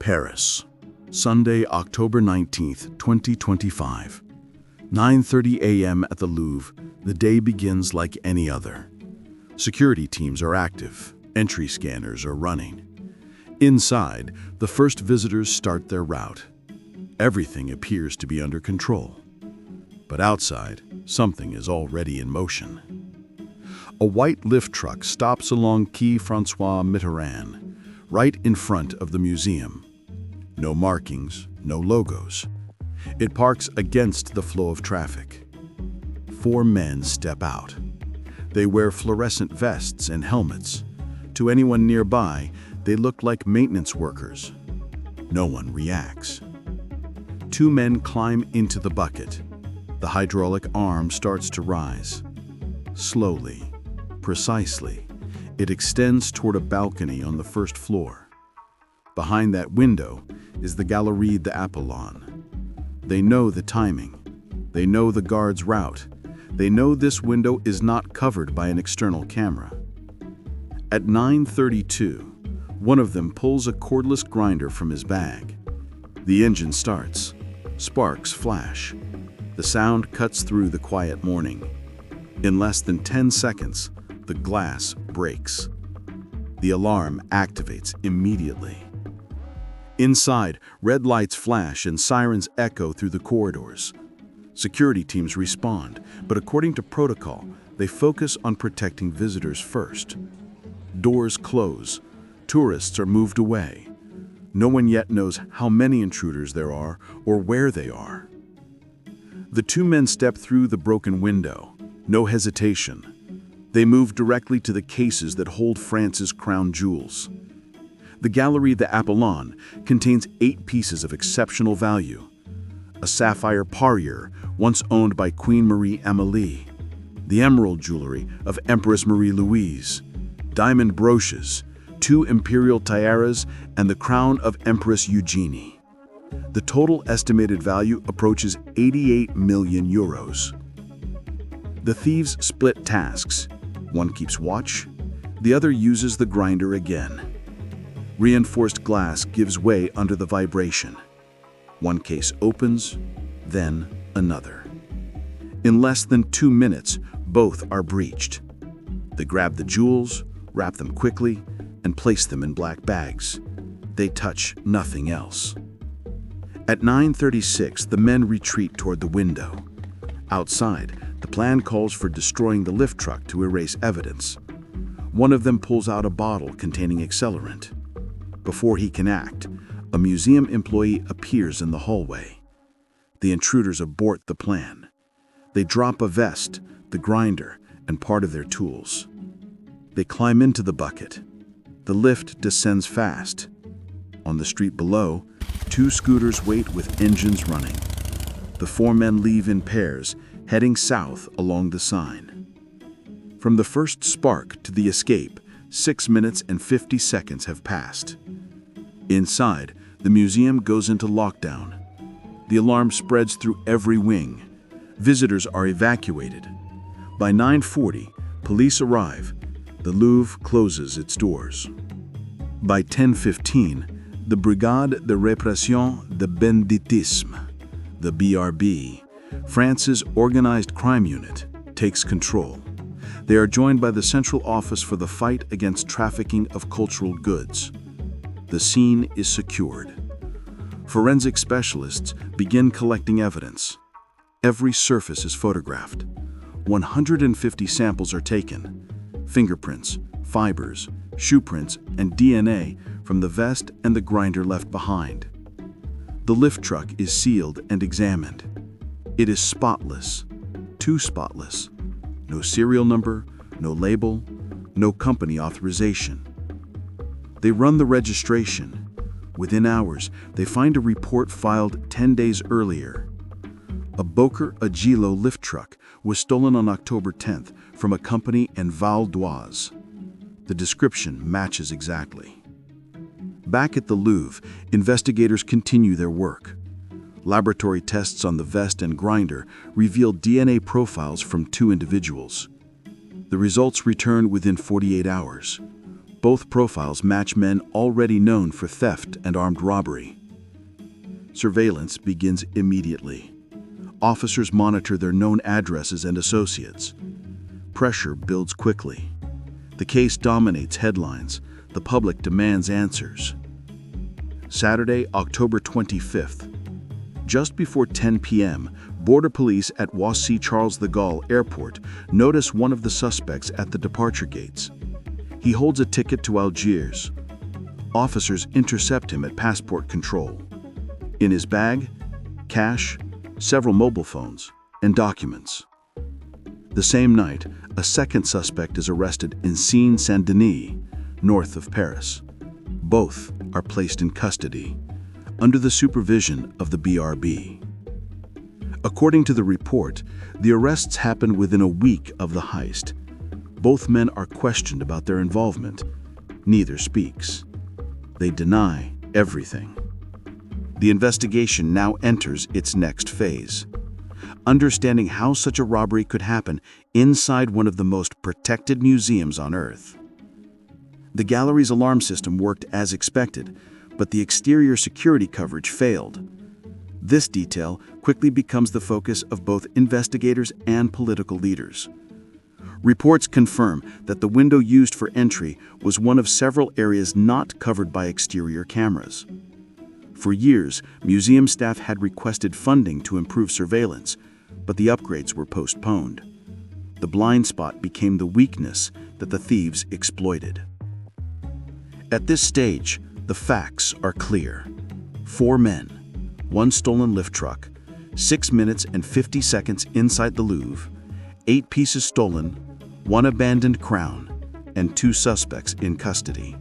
Paris, Sunday, October 19th, 2025. 9:30 a.m. at the Louvre. The day begins like any other. Security teams are active. Entry scanners are running. Inside, the first visitors start their route. Everything appears to be under control. But outside, something is already in motion. A white lift truck stops along Quai François Mitterrand, right in front of the museum. No markings, no logos. It parks against the flow of traffic. 4 men step out. They wear fluorescent vests and helmets. To anyone nearby, they look like maintenance workers. No one reacts. 2 men climb into the bucket. The hydraulic arm starts to rise. Slowly, precisely, it extends toward a balcony on the first floor. Behind that window is the Galerie d'Apollon. They know the timing. They know the guard's route. They know this window is not covered by an external camera. At 9:32, one of them pulls a cordless grinder from his bag. The engine starts. Sparks flash. The sound cuts through the quiet morning. In less than 10 seconds, the glass breaks. The alarm activates immediately. Inside, red lights flash and sirens echo through the corridors. Security teams respond, but according to protocol, they focus on protecting visitors first. Doors close. Tourists are moved away. No one yet knows how many intruders there are or where they are. The 2 men step through the broken window. No hesitation. They move directly to the cases that hold France's crown jewels. The Galerie d'Apollon contains 8 pieces of exceptional value. A sapphire parure, once owned by Queen Marie Amélie. The emerald jewelry of Empress Marie-Louise. Diamond brooches, 2 imperial tiaras, and the crown of Empress Eugenie. The total estimated value approaches 88 million euros. The thieves split tasks. One keeps watch, the other uses the grinder again. Reinforced glass gives way under the vibration. One case opens, then another. In less than 2 minutes, both are breached. They grab the jewels, wrap them quickly, and place them in black bags. They touch nothing else. At 9:36, the men retreat toward the window. Outside, the plan calls for destroying the lift truck to erase evidence. One of them pulls out a bottle containing accelerant. Before he can act, a museum employee appears in the hallway. The intruders abort the plan. They drop a vest, the grinder, and part of their tools. They climb into the bucket. The lift descends fast. On the street below, 2 scooters wait with engines running. The 4 men leave in pairs, heading south along the sign. From the first spark to the escape, 6 minutes and 50 seconds have passed. Inside, the museum goes into lockdown. The alarm spreads through every wing. Visitors are evacuated. By 9:40, police arrive. The Louvre closes its doors. By 10:15, the Brigade de Répression de Banditisme, the BRB, France's organized crime unit, takes control. They are joined by the Central Office for the Fight Against Trafficking of Cultural Goods. The scene is secured. Forensic specialists begin collecting evidence. Every surface is photographed. 150 samples are taken. Fingerprints, fibers, shoe prints, and DNA from the vest and the grinder left behind. The lift truck is sealed and examined. It is spotless, too spotless. No serial number, no label, no company authorization. They run the registration. Within hours, they find a report filed 10 days earlier. A Boker Agilo lift truck was stolen on October 10th from a company in Val d'Oise. The description matches exactly. Back at the Louvre, investigators continue their work. Laboratory tests on the vest and grinder reveal DNA profiles from 2 individuals. The results return within 48 hours. Both profiles match men already known for theft and armed robbery. Surveillance begins immediately. Officers monitor their known addresses and associates. Pressure builds quickly. The case dominates headlines. The public demands answers. Saturday, October 25th. Just before 10 p.m., Border Police at Roissy-Charles de Gaulle Airport notice one of the suspects at the departure gates. He holds a ticket to Algiers. Officers intercept him at passport control. In his bag, cash, several mobile phones, and documents. The same night, a second suspect is arrested in Seine-Saint-Denis, north of Paris. Both are placed in custody, under the supervision of the BRB. According to the report, the arrests happened within a week of the heist. Both men are questioned about their involvement. Neither speaks. They deny everything. The investigation now enters its next phase. Understanding how such a robbery could happen inside one of the most protected museums on Earth. The gallery's alarm system worked as expected, but the exterior security coverage failed. This detail quickly becomes the focus of both investigators and political leaders. Reports confirm that the window used for entry was one of several areas not covered by exterior cameras. For years, museum staff had requested funding to improve surveillance, but the upgrades were postponed. The blind spot became the weakness that the thieves exploited. At this stage, the facts are clear. 4 men, 1 stolen lift truck, 6 minutes and 50 seconds inside the Louvre, 8 pieces stolen, 1 abandoned crown, and 2 suspects in custody.